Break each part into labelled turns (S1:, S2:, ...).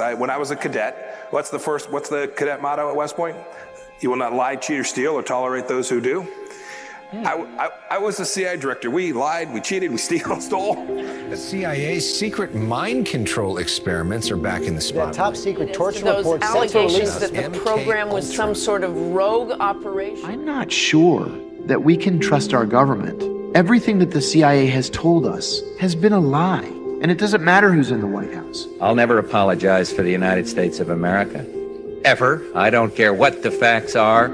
S1: When I was a cadet, what's the cadet motto at West Point? You will not lie, cheat, or steal, or tolerate those who do. I was the CIA director. We lied, we cheated, we stole.
S2: The CIA's secret mind control experiments are back in the spotlight.
S3: The top secret torture
S4: those
S3: reports
S4: allegations that the program was some sort of rogue operation.
S5: I'm not sure that we can trust our government. Everything that the CIA has told us has been a lie, and it doesn't matter who's in the White House.
S6: I'll never apologize for the United States of America. Ever. I don't care what the facts are.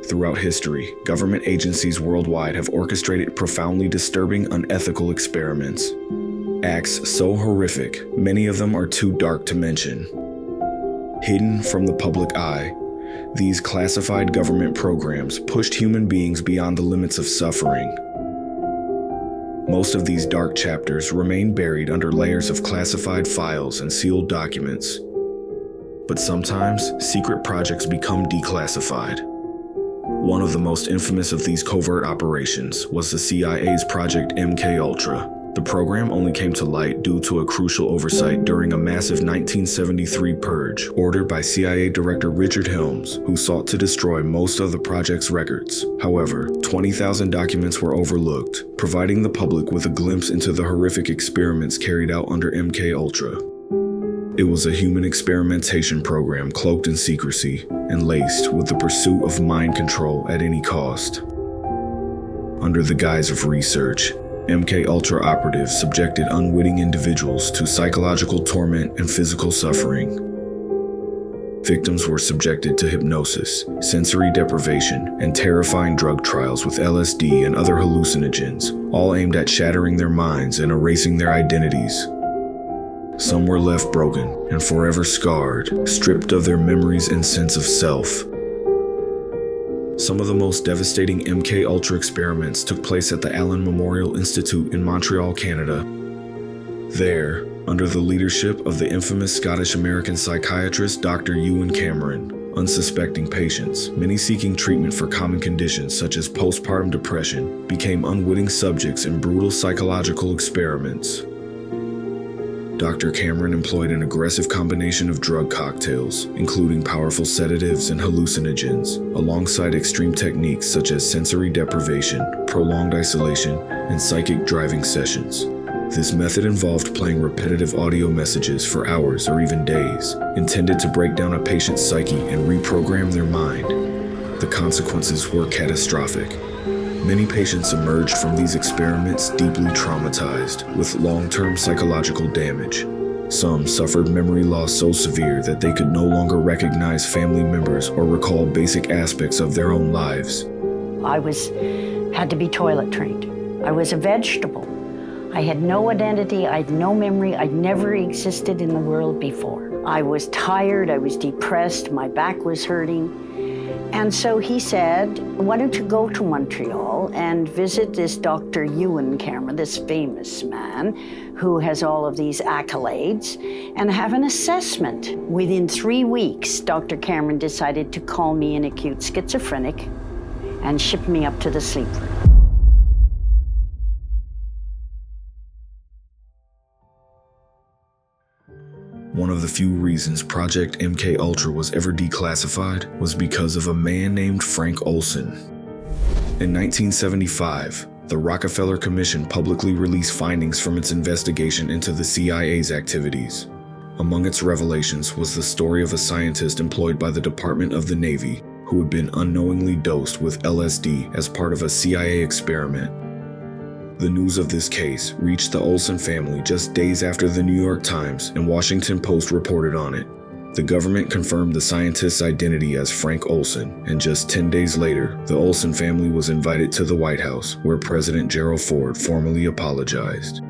S7: Throughout history, government agencies worldwide have orchestrated profoundly disturbing, unethical experiments. Acts so horrific, many of them are too dark to mention. Hidden from the public eye, these classified government programs pushed human beings beyond the limits of suffering. Most of these dark chapters remain buried under layers of classified files and sealed documents. But sometimes, secret projects become declassified. One of the most infamous of these covert operations was the CIA's Project MKUltra. The program only came to light due to a crucial oversight during a massive 1973 purge ordered by CIA Director Richard Helms, who sought to destroy most of the project's records. However, 20,000 documents were overlooked, providing the public with a glimpse into the horrific experiments carried out under MKUltra. It was a human experimentation program cloaked in secrecy and laced with the pursuit of mind control at any cost. Under the guise of research, MKUltra operatives subjected unwitting individuals to psychological torment and physical suffering. Victims were subjected to hypnosis, sensory deprivation, and terrifying drug trials with LSD and other hallucinogens, all aimed at shattering their minds and erasing their identities. Some were left broken and forever scarred, stripped of their memories and sense of self. Some of the most devastating MKUltra experiments took place at the Allen Memorial Institute in Montreal, Canada. There, under the leadership of the infamous Scottish-American psychiatrist Dr. Ewan Cameron, unsuspecting patients, many seeking treatment for common conditions such as postpartum depression, became unwitting subjects in brutal psychological experiments. Dr. Cameron employed an aggressive combination of drug cocktails, including powerful sedatives and hallucinogens, alongside extreme techniques such as sensory deprivation, prolonged isolation, and psychic driving sessions. This method involved playing repetitive audio messages for hours or even days, intended to break down a patient's psyche and reprogram their mind. The consequences were catastrophic. Many patients emerged from these experiments deeply traumatized, with long-term psychological damage. Some suffered memory loss so severe that they could no longer recognize family members or recall basic aspects of their own lives.
S8: I had to be toilet trained. I was a vegetable. I had no identity, I had no memory, I'd never existed in the world before. I was tired, I was depressed, my back was hurting. And so he said, why don't you go to Montreal and visit this Dr. Ewan Cameron, this famous man who has all of these accolades, and have an assessment. Within 3 weeks, Dr. Cameron decided to call me an acute schizophrenic and ship me up to the sleep room.
S7: One of the few reasons Project MKUltra was ever declassified was because of a man named Frank Olson. In 1975, the Rockefeller Commission publicly released findings from its investigation into the CIA's activities. Among its revelations was the story of a scientist employed by the Department of the Navy who had been unknowingly dosed with LSD as part of a CIA experiment. The news of this case reached the Olsen family just days after the New York Times and Washington Post reported on it. The government confirmed the scientist's identity as Frank Olson, and just 10 days later, the Olsen family was invited to the White House, where President Gerald Ford formally apologized.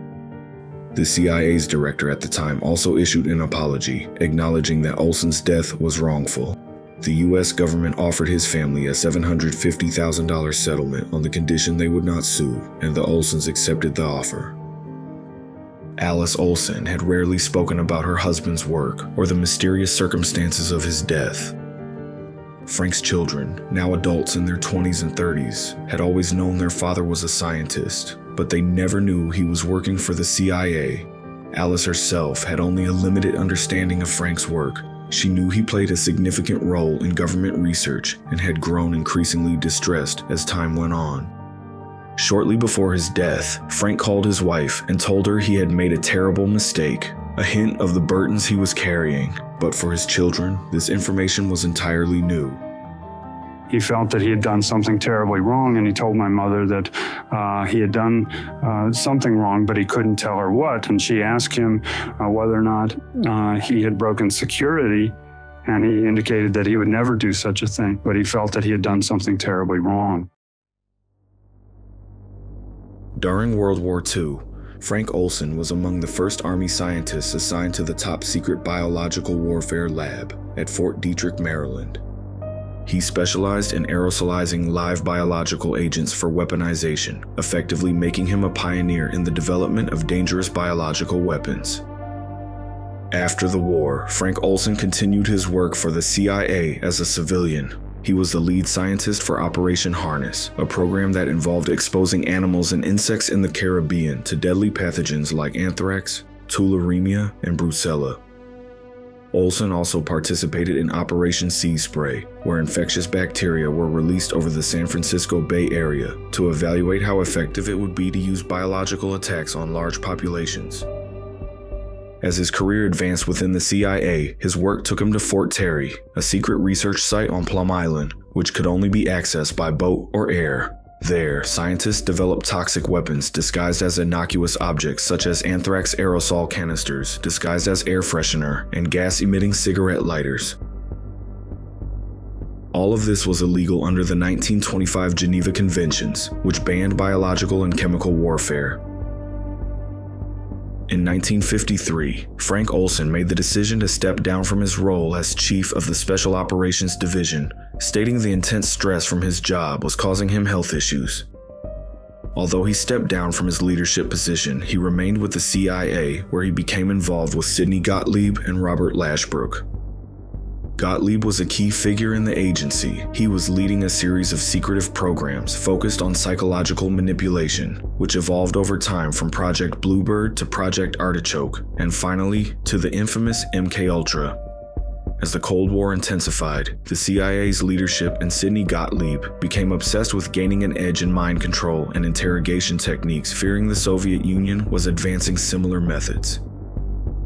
S7: The CIA's director at the time also issued an apology, acknowledging that Olson's death was wrongful. The U.S. government offered his family a $750,000 settlement on the condition they would not sue, and the Olsens accepted the offer. Alice Olsen had rarely spoken about her husband's work or the mysterious circumstances of his death. Frank's children, now adults in their 20s and 30s, had always known their father was a scientist, but they never knew he was working for the CIA. Alice herself had only a limited understanding of Frank's work. She knew he played a significant role in government research and had grown increasingly distressed as time went on. Shortly before his death, Frank called his wife and told her he had made a terrible mistake, a hint of the burdens he was carrying. But for his children, this information was entirely new.
S3: He felt that he had done something terribly wrong, and he told my mother that he had done something wrong, but he couldn't tell her what. And she asked him whether or not he had broken security, and he indicated that he would never do such a thing, but he felt that he had done something terribly wrong.
S7: During World War II, Frank Olson was among the first Army scientists assigned to the top-secret biological warfare lab at Fort Detrick, Maryland. He specialized in aerosolizing live biological agents for weaponization, effectively making him a pioneer in the development of dangerous biological weapons. After the war, Frank Olson continued his work for the CIA as a civilian. He was the lead scientist for Operation Harness, a program that involved exposing animals and insects in the Caribbean to deadly pathogens like anthrax, tularemia, and brucella. Olson also participated in Operation Sea Spray, where infectious bacteria were released over the San Francisco Bay Area to evaluate how effective it would be to use biological attacks on large populations. As his career advanced within the CIA, his work took him to Fort Terry, a secret research site on Plum Island, which could only be accessed by boat or air. There, scientists developed toxic weapons disguised as innocuous objects such as anthrax aerosol canisters disguised as air freshener and gas-emitting cigarette lighters. All of this was illegal under the 1925 Geneva Conventions, which banned biological and chemical warfare. In 1953, Frank Olson made the decision to step down from his role as chief of the Special Operations Division, stating the intense stress from his job was causing him health issues. Although he stepped down from his leadership position, he remained with the CIA, where he became involved with Sidney Gottlieb and Robert Lashbrook. Gottlieb was a key figure in the agency. He was leading a series of secretive programs focused on psychological manipulation, which evolved over time from Project Bluebird to Project Artichoke, and finally to the infamous MKUltra. As the Cold War intensified, the CIA's leadership and Sidney Gottlieb became obsessed with gaining an edge in mind control and interrogation techniques, fearing the Soviet Union was advancing similar methods.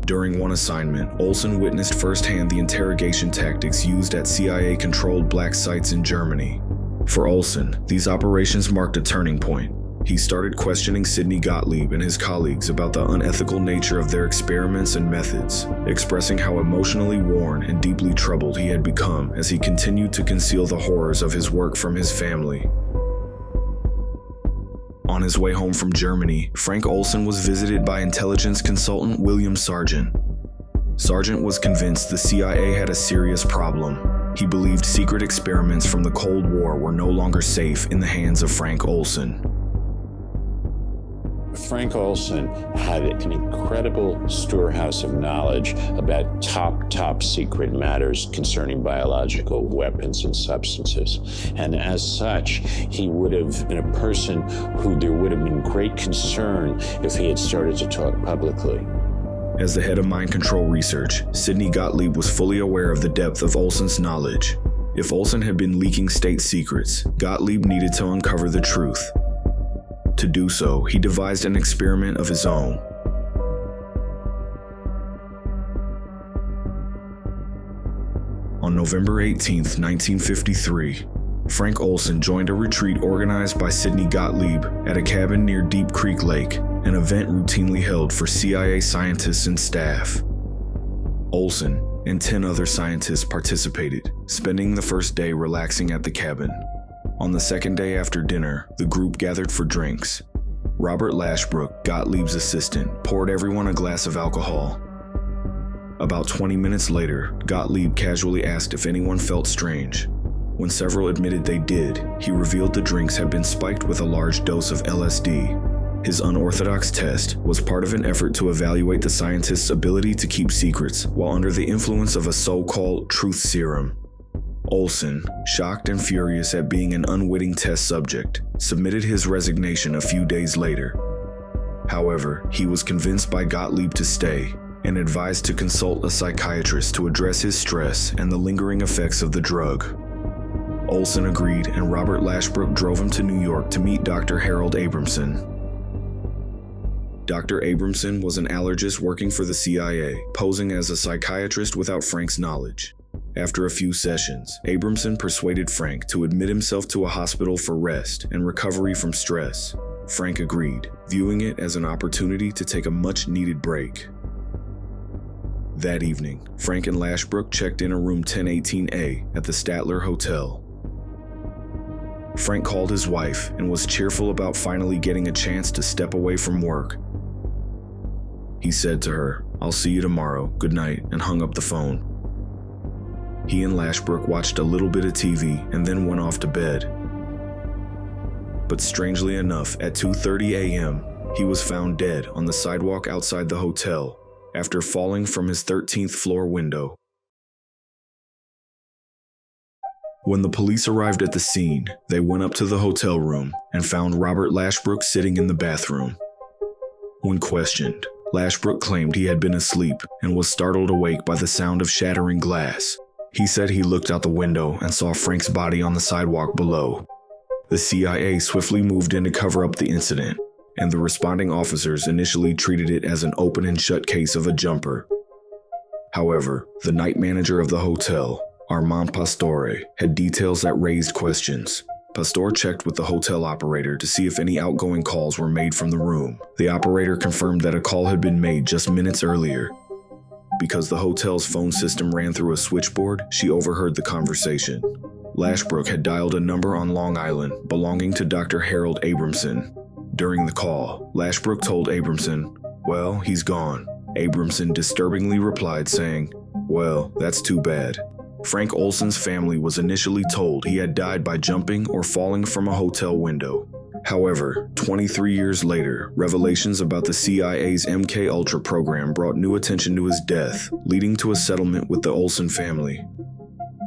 S7: During one assignment, Olson witnessed firsthand the interrogation tactics used at CIA-controlled black sites in Germany. For Olson, these operations marked a turning point. He started questioning Sidney Gottlieb and his colleagues about the unethical nature of their experiments and methods, expressing how emotionally worn and deeply troubled he had become as he continued to conceal the horrors of his work from his family. On his way home from Germany, Frank Olson was visited by intelligence consultant William Sargent. Sargent was convinced the CIA had a serious problem. He believed secret experiments from the Cold War were no longer safe in the hands of Frank Olson.
S9: Frank Olson had an incredible storehouse of knowledge about top secret matters concerning biological weapons and substances. And as such, he would have been a person who there would have been great concern if he had started to talk publicly.
S7: As the head of mind control research, Sidney Gottlieb was fully aware of the depth of Olson's knowledge. If Olson had been leaking state secrets, Gottlieb needed to uncover the truth. To do so, he devised an experiment of his own. On November 18, 1953, Frank Olson joined a retreat organized by Sidney Gottlieb at a cabin near Deep Creek Lake, an event routinely held for CIA scientists and staff. Olson and 10 other scientists participated, spending the first day relaxing at the cabin. On the second day after dinner, the group gathered for drinks. Robert Lashbrook, Gottlieb's assistant, poured everyone a glass of alcohol. About 20 minutes later, Gottlieb casually asked if anyone felt strange. When several admitted they did, he revealed the drinks had been spiked with a large dose of LSD. His unorthodox test was part of an effort to evaluate the scientist's ability to keep secrets while under the influence of a so-called truth serum. Olsen, shocked and furious at being an unwitting test subject, submitted his resignation a few days later. However, he was convinced by Gottlieb to stay and advised to consult a psychiatrist to address his stress and the lingering effects of the drug. Olsen agreed, and Robert Lashbrook drove him to New York to meet Dr. Harold Abramson. Dr. Abramson was an allergist working for the CIA, posing as a psychiatrist without Frank's knowledge. After a few sessions, Abramson persuaded Frank to admit himself to a hospital for rest and recovery from stress. Frank agreed, viewing it as an opportunity to take a much-needed break. That evening, Frank and Lashbrook checked in a room 1018A at the Statler Hotel. Frank called his wife and was cheerful about finally getting a chance to step away from work. He said to her, "I'll see you tomorrow, good night," and hung up the phone. He and Lashbrook watched a little bit of TV and then went off to bed. But strangely enough, at 2:30 a.m., he was found dead on the sidewalk outside the hotel after falling from his 13th floor window. When the police arrived at the scene, they went up to the hotel room and found Robert Lashbrook sitting in the bathroom. When questioned, Lashbrook claimed he had been asleep and was startled awake by the sound of shattering glass. He said he looked out the window and saw Frank's body on the sidewalk below. The CIA swiftly moved in to cover up the incident, and the responding officers initially treated it as an open and shut case of a jumper. However, the night manager of the hotel, Armand Pastore, had details that raised questions. Pastore checked with the hotel operator to see if any outgoing calls were made from the room. The operator confirmed that a call had been made just minutes earlier. Because the hotel's phone system ran through a switchboard, she overheard the conversation. Lashbrook had dialed a number on Long Island belonging to Dr. Harold Abramson. During the call, Lashbrook told Abramson, "Well, he's gone." Abramson disturbingly replied saying, "Well, that's too bad." Frank Olson's family was initially told he had died by jumping or falling from a hotel window. However, 23 years later, revelations about the CIA's MK-Ultra program brought new attention to his death, leading to a settlement with the Olsen family.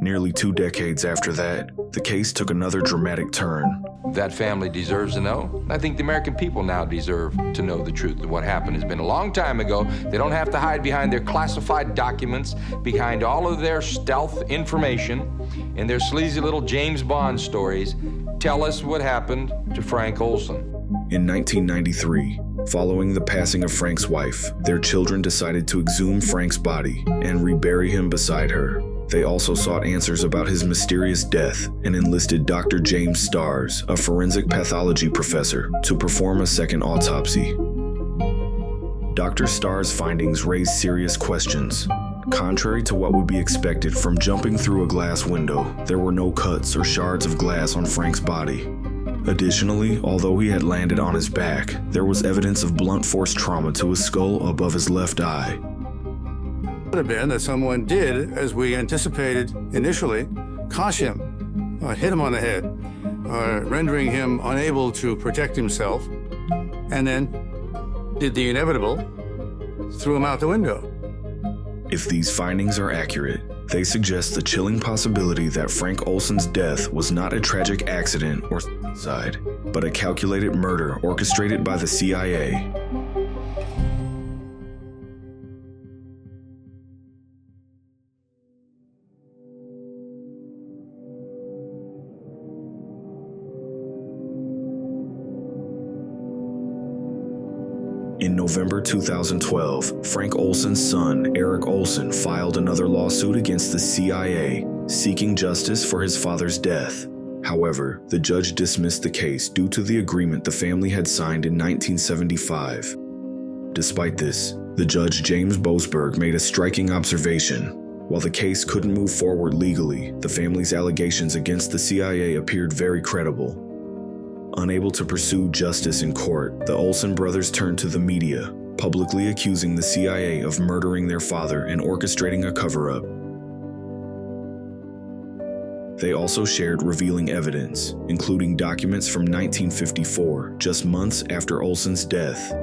S7: Nearly 2 decades after that, the case took another dramatic turn.
S10: That family deserves to know. I think the American people now deserve to know the truth of what happened. It's been a long time ago. They don't have to hide behind their classified documents, behind all of their stealth information, and their sleazy little James Bond stories. Tell us what happened to Frank Olson.
S7: In 1993, following the passing of Frank's wife, their children decided to exhume Frank's body and rebury him beside her. They also sought answers about his mysterious death and enlisted Dr. James Starrs, a forensic pathology professor, to perform a second autopsy. Dr. Starrs' findings raised serious questions. Contrary to what would be expected from jumping through a glass window, there were no cuts or shards of glass on Frank's body. Additionally, although he had landed on his back, there was evidence of blunt force trauma to his skull above his left eye.
S11: It could have been that someone did, as we anticipated initially, cosh him, hit him on the head, rendering him unable to protect himself, and then did the inevitable, threw him out the window.
S7: If these findings are accurate, they suggest the chilling possibility that Frank Olson's death was not a tragic accident or suicide, but a calculated murder orchestrated by the CIA. In November 2012, Frank Olson's son, Eric Olsen, filed another lawsuit against the CIA, seeking justice for his father's death. However, the judge dismissed the case due to the agreement the family had signed in 1975. Despite this, the judge James Boasberg made a striking observation. While the case couldn't move forward legally, the family's allegations against the CIA appeared very credible. Unable to pursue justice in court, the Olsen brothers turned to the media, publicly accusing the CIA of murdering their father and orchestrating a cover-up. They also shared revealing evidence, including documents from 1954, just months after Olsen's death.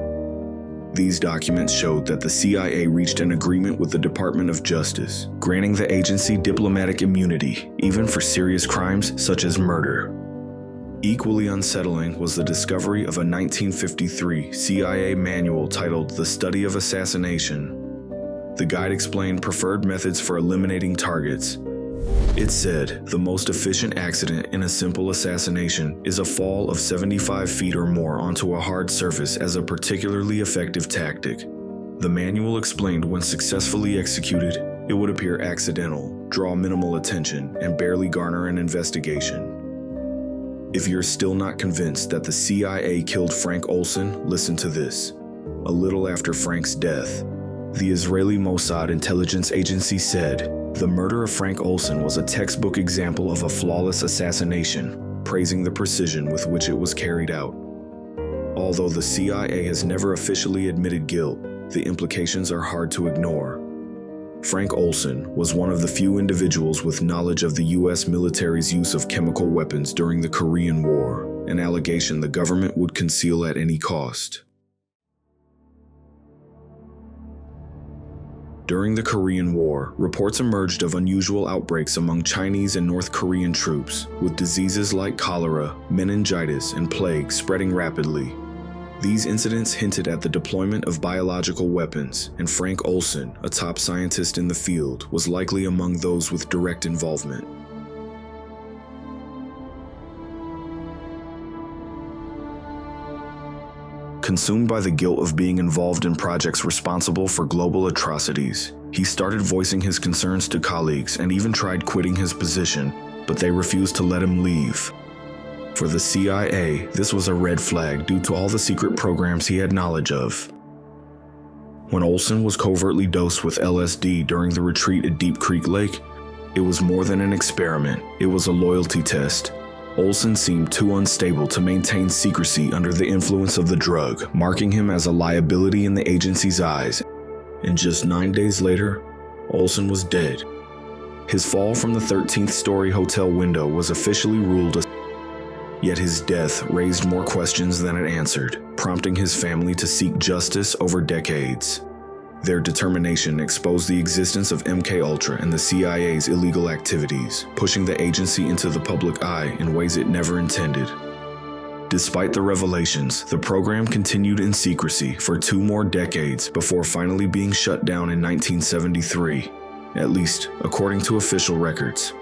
S7: These documents showed that the CIA reached an agreement with the Department of Justice, granting the agency diplomatic immunity, even for serious crimes such as murder. Equally unsettling was the discovery of a 1953 CIA manual titled The Study of Assassination. The guide explained preferred methods for eliminating targets. It said the most efficient accident in a simple assassination is a fall of 75 feet or more onto a hard surface as a particularly effective tactic. The manual explained when successfully executed, it would appear accidental, draw minimal attention, and barely garner an investigation. If you're still not convinced that the CIA killed Frank Olson, listen to this. A little after Frank's death, the Israeli Mossad intelligence agency said, "The murder of Frank Olson was a textbook example of a flawless assassination," praising the precision with which it was carried out. Although the CIA has never officially admitted guilt, the implications are hard to ignore. Frank Olson was one of the few individuals with knowledge of the U.S. military's use of chemical weapons during the Korean War, an allegation the government would conceal at any cost. During the Korean War, reports emerged of unusual outbreaks among Chinese and North Korean troops, with diseases like cholera, meningitis, and plague spreading rapidly. These incidents hinted at the deployment of biological weapons, and Frank Olson, a top scientist in the field, was likely among those with direct involvement. Consumed by the guilt of being involved in projects responsible for global atrocities, he started voicing his concerns to colleagues and even tried quitting his position, but they refused to let him leave. For the CIA, this was a red flag due to all the secret programs he had knowledge of. When Olson was covertly dosed with LSD during the retreat at Deep Creek Lake, it was more than an experiment, it was a loyalty test. Olson seemed too unstable to maintain secrecy under the influence of the drug, marking him as a liability in the agency's eyes. And just 9 days later, Olson was dead. His fall from the 13th-story hotel window was officially ruled a Yet his death raised more questions than it answered, prompting his family to seek justice over decades. Their determination exposed the existence of MKUltra and the CIA's illegal activities, pushing the agency into the public eye in ways it never intended. Despite the revelations, the program continued in secrecy for 2 more decades before finally being shut down in 1973, at least according to official records.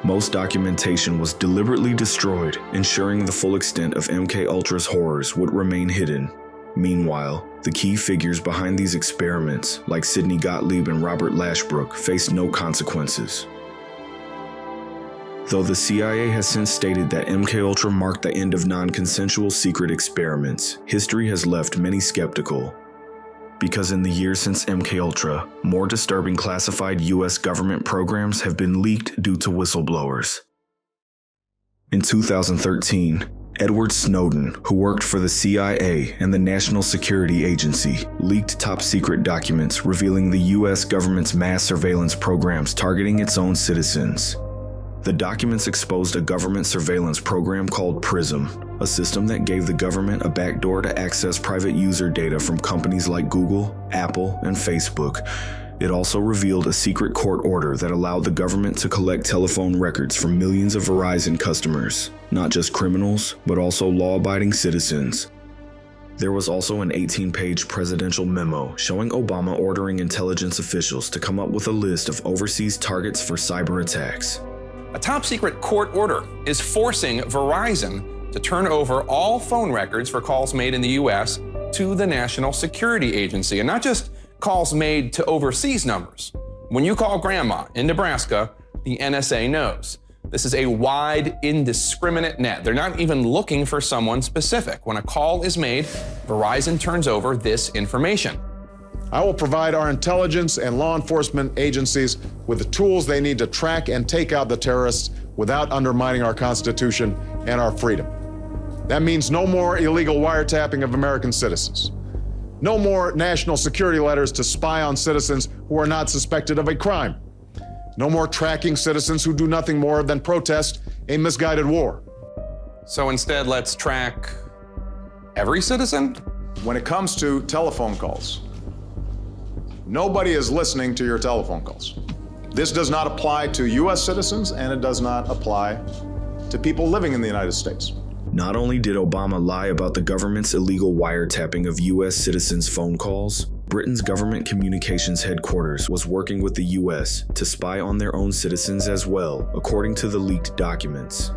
S7: Most documentation was deliberately destroyed, ensuring the full extent of MKUltra's horrors would remain hidden. Meanwhile, the key figures behind these experiments, like Sidney Gottlieb and Robert Lashbrook, faced no consequences. Though the CIA has since stated that MKUltra marked the end of non-consensual secret experiments, history has left many skeptical. Because in the years since MKUltra, more disturbing classified U.S. government programs have been leaked due to whistleblowers. In 2013, Edward Snowden, who worked for the CIA and the National Security Agency, leaked top-secret documents revealing the U.S. government's mass surveillance programs targeting its own citizens. The documents exposed a government surveillance program called PRISM, a system that gave the government a backdoor to access private user data from companies like Google, Apple, and Facebook. It also revealed a secret court order that allowed the government to collect telephone records from millions of Verizon customers, not just criminals, but also law-abiding citizens. There was also an 18-page presidential memo showing Obama ordering intelligence officials to come up with a list of overseas targets for cyber attacks.
S12: A top-secret court order is forcing Verizon to turn over all phone records for calls made in the U.S. to the National Security Agency, and not just calls made to overseas numbers. When you call grandma in Nebraska, the NSA knows. This is a wide, indiscriminate net. They're not even looking for someone specific. When a call is made, Verizon turns over this information.
S13: I will provide our intelligence and law enforcement agencies with the tools they need to track and take out the terrorists without undermining our Constitution and our freedom. That means no more illegal wiretapping of American citizens. No more national security letters to spy on citizens who are not suspected of a crime. No more tracking citizens who do nothing more than protest a misguided war.
S12: So instead, let's track every citizen?
S13: When it comes to telephone calls, nobody is listening to your telephone calls. This does not apply to U.S. citizens, and it does not apply to people living in the United States.
S7: Not only did Obama lie about the government's illegal wiretapping of U.S. citizens' phone calls, Britain's government communications headquarters was working with the U.S. to spy on their own citizens as well, according to the leaked documents.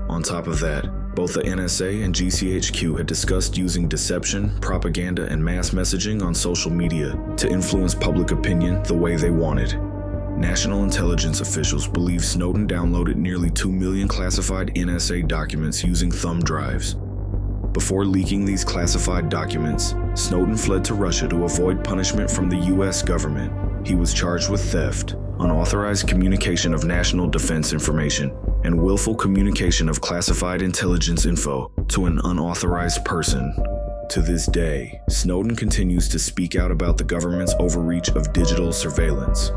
S7: On top of that, both the NSA and GCHQ had discussed using deception, propaganda, and mass messaging on social media to influence public opinion the way they wanted. National intelligence officials believe Snowden downloaded nearly 2 million classified NSA documents using thumb drives. Before leaking these classified documents, Snowden fled to Russia to avoid punishment from the US government. He was charged with theft, unauthorized communication of national defense information, and willful communication of classified intelligence info to an unauthorized person. To this day, Snowden continues to speak out about the government's overreach of digital surveillance.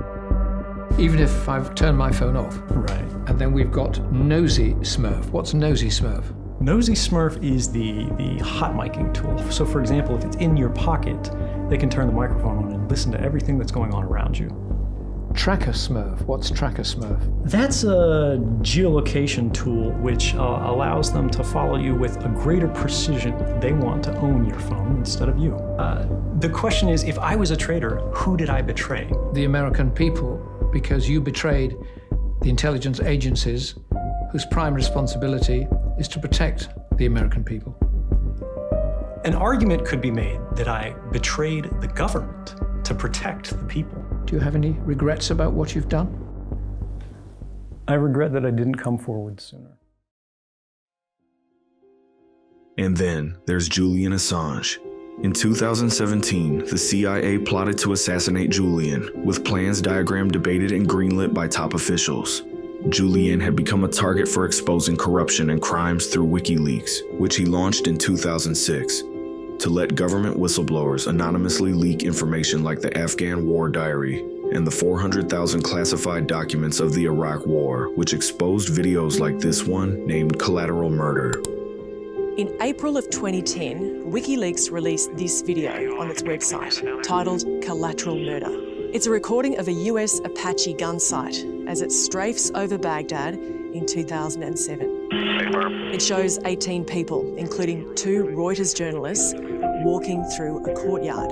S14: Even if I've turned my phone off.
S15: Right.
S14: And then we've got Nosy Smurf. What's Nosy Smurf?
S15: Nosy Smurf is the hot micing tool. So for example, if it's in your pocket, they can turn the microphone on and listen to everything that's going on around you.
S14: Tracker Smurf. What's Tracker Smurf?
S15: That's a geolocation tool which allows them to follow you with a greater precision. They want to own your phone instead of you. The question is, if I was a traitor, who did I betray?
S14: The American people, because you betrayed the intelligence agencies whose prime responsibility is to protect the American people.
S15: An argument could be made that I betrayed the government to protect the people.
S14: Do you have any regrets about what you've done?
S15: I regret that I didn't come forward sooner.
S7: And then there's Julian Assange. In 2017, the CIA plotted to assassinate Julian, with plans diagrammed, debated, and greenlit by top officials. Julian had become a target for exposing corruption and crimes through WikiLeaks, which he launched in 2006, to let government whistleblowers anonymously leak information like the Afghan War Diary and the 400,000 classified documents of the Iraq War, which exposed videos like this one named Collateral Murder.
S16: In April of 2010, WikiLeaks released this video on its website, titled Collateral Murder. It's a recording of a US Apache gun site as it strafes over Baghdad in 2007. It shows 18 people, including 2 Reuters journalists, walking through a courtyard.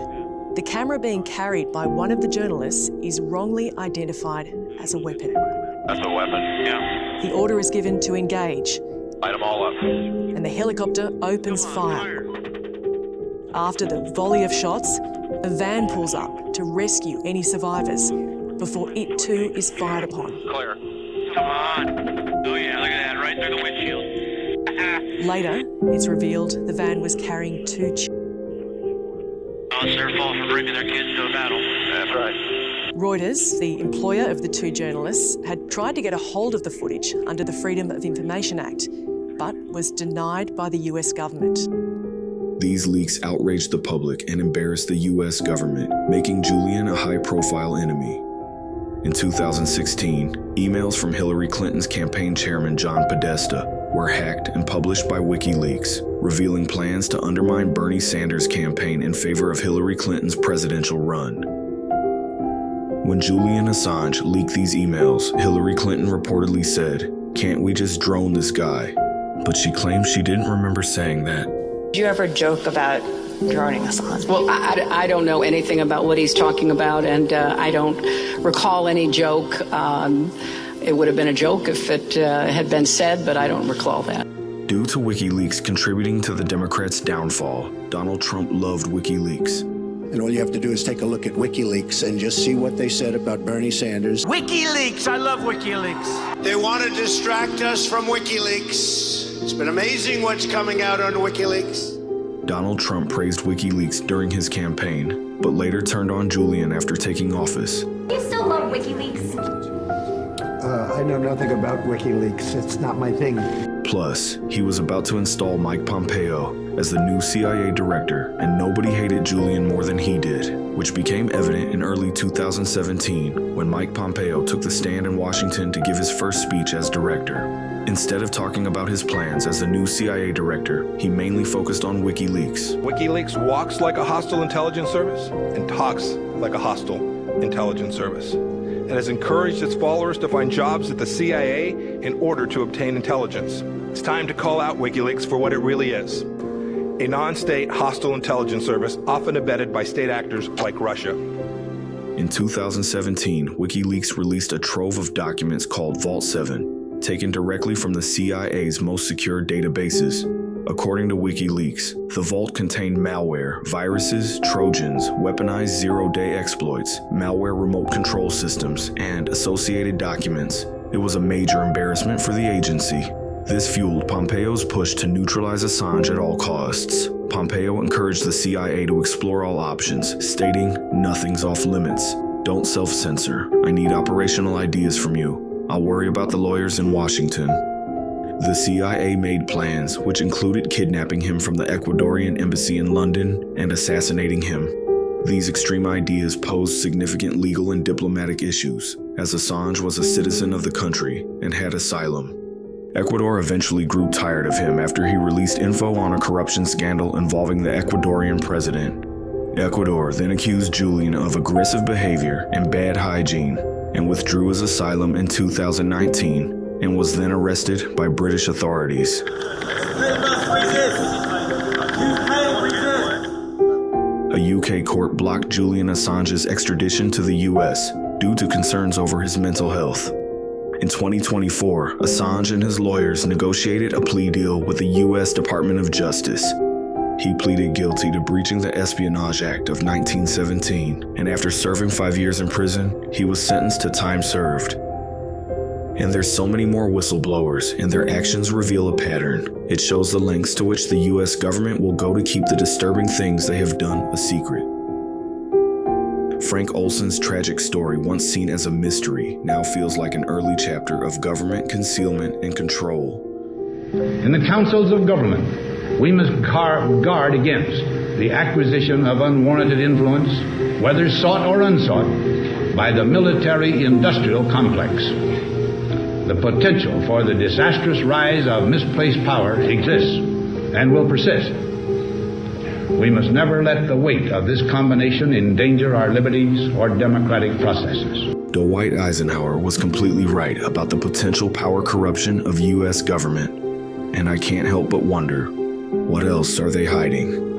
S16: The camera being carried by one of the journalists is wrongly identified as a weapon.
S17: That's a weapon, yeah.
S16: The order is given to engage.
S17: Light them all up.
S16: And the helicopter opens fire. After the volley of shots, a van pulls up to rescue any survivors before it too is fired upon.
S17: Clear. Come on. Oh yeah, look at that, right through the windshield.
S16: Later, it's revealed the van was carrying 2 children.
S17: Oh, it's their fault for bringing their kids to a battle. That's right.
S16: Reuters, the employer of the 2 journalists, had tried to get a hold of the footage under the Freedom of Information Act, but was denied by the US government.
S7: These leaks outraged the public and embarrassed the US government, making Julian a high-profile enemy. In 2016, emails from Hillary Clinton's campaign chairman John Podesta were hacked and published by WikiLeaks, revealing plans to undermine Bernie Sanders' campaign in favor of Hillary Clinton's presidential run. When Julian Assange leaked these emails, Hillary Clinton reportedly said, "Can't we just drone this guy?" But she claims she didn't remember saying that.
S18: Did you ever joke about droning Assange?
S19: Well, I don't know anything about what he's talking about, and I don't recall any joke. It would have been a joke if it had been said, but I don't recall that.
S7: Due to WikiLeaks contributing to the Democrats' downfall, Donald Trump loved WikiLeaks.
S20: And all you have to do is take a look at WikiLeaks and just see what they said about Bernie Sanders.
S21: WikiLeaks! I love WikiLeaks.
S22: They want to distract us from WikiLeaks. It's been amazing what's coming out on WikiLeaks.
S7: Donald Trump praised WikiLeaks during his campaign, but later turned on Julian after taking office.
S23: You still love WikiLeaks?
S24: I know nothing about WikiLeaks. It's not my thing.
S7: Plus, he was about to install Mike Pompeo as the new CIA director, and nobody hated Julian more than he did, which became evident in early 2017 when Mike Pompeo took the stand in Washington to give his first speech as director. Instead of talking about his plans as the new CIA director, he mainly focused on WikiLeaks.
S1: WikiLeaks walks like a hostile intelligence service and talks like a hostile intelligence service. It has encouraged its followers to find jobs at the CIA in order to obtain intelligence. It's time to call out WikiLeaks for what it really is. A non-state hostile intelligence service often abetted by state actors like Russia.
S7: In 2017, WikiLeaks released a trove of documents called Vault 7, taken directly from the CIA's most secure databases. According to WikiLeaks, the vault contained malware, viruses, trojans, weaponized zero-day exploits, malware remote control systems, and associated documents. It was a major embarrassment for the agency. This fueled Pompeo's push to neutralize Assange at all costs. Pompeo encouraged the CIA to explore all options, stating, "Nothing's off limits. Don't self-censor. I need operational ideas from you. I'll worry about the lawyers in Washington." The CIA made plans, which included kidnapping him from the Ecuadorian embassy in London and assassinating him. These extreme ideas posed significant legal and diplomatic issues, as Assange was a citizen of the country and had asylum. Ecuador eventually grew tired of him after he released info on a corruption scandal involving the Ecuadorian president. Ecuador then accused Julian of aggressive behavior and bad hygiene, and withdrew his asylum in 2019, and was then arrested by British authorities. A UK court blocked Julian Assange's extradition to the US due to concerns over his mental health. In 2024, Assange and his lawyers negotiated a plea deal with the US Department of Justice. He pleaded guilty to breaching the Espionage Act of 1917, and after serving 5 years in prison, he was sentenced to time served. And there's so many more whistleblowers, and their actions reveal a pattern. It shows the lengths to which the US government will go to keep the disturbing things they have done a secret. Frank Olson's tragic story, once seen as a mystery, now feels like an early chapter of government concealment and control.
S2: In the councils of government, we must guard against the acquisition of unwarranted influence, whether sought or unsought, by the military-industrial complex. The potential for the disastrous rise of misplaced power exists and will persist. We must never let the weight of this combination endanger our liberties or democratic processes.
S7: Dwight Eisenhower was completely right about the potential power corruption of US government. And I can't help but wonder, what else are they hiding?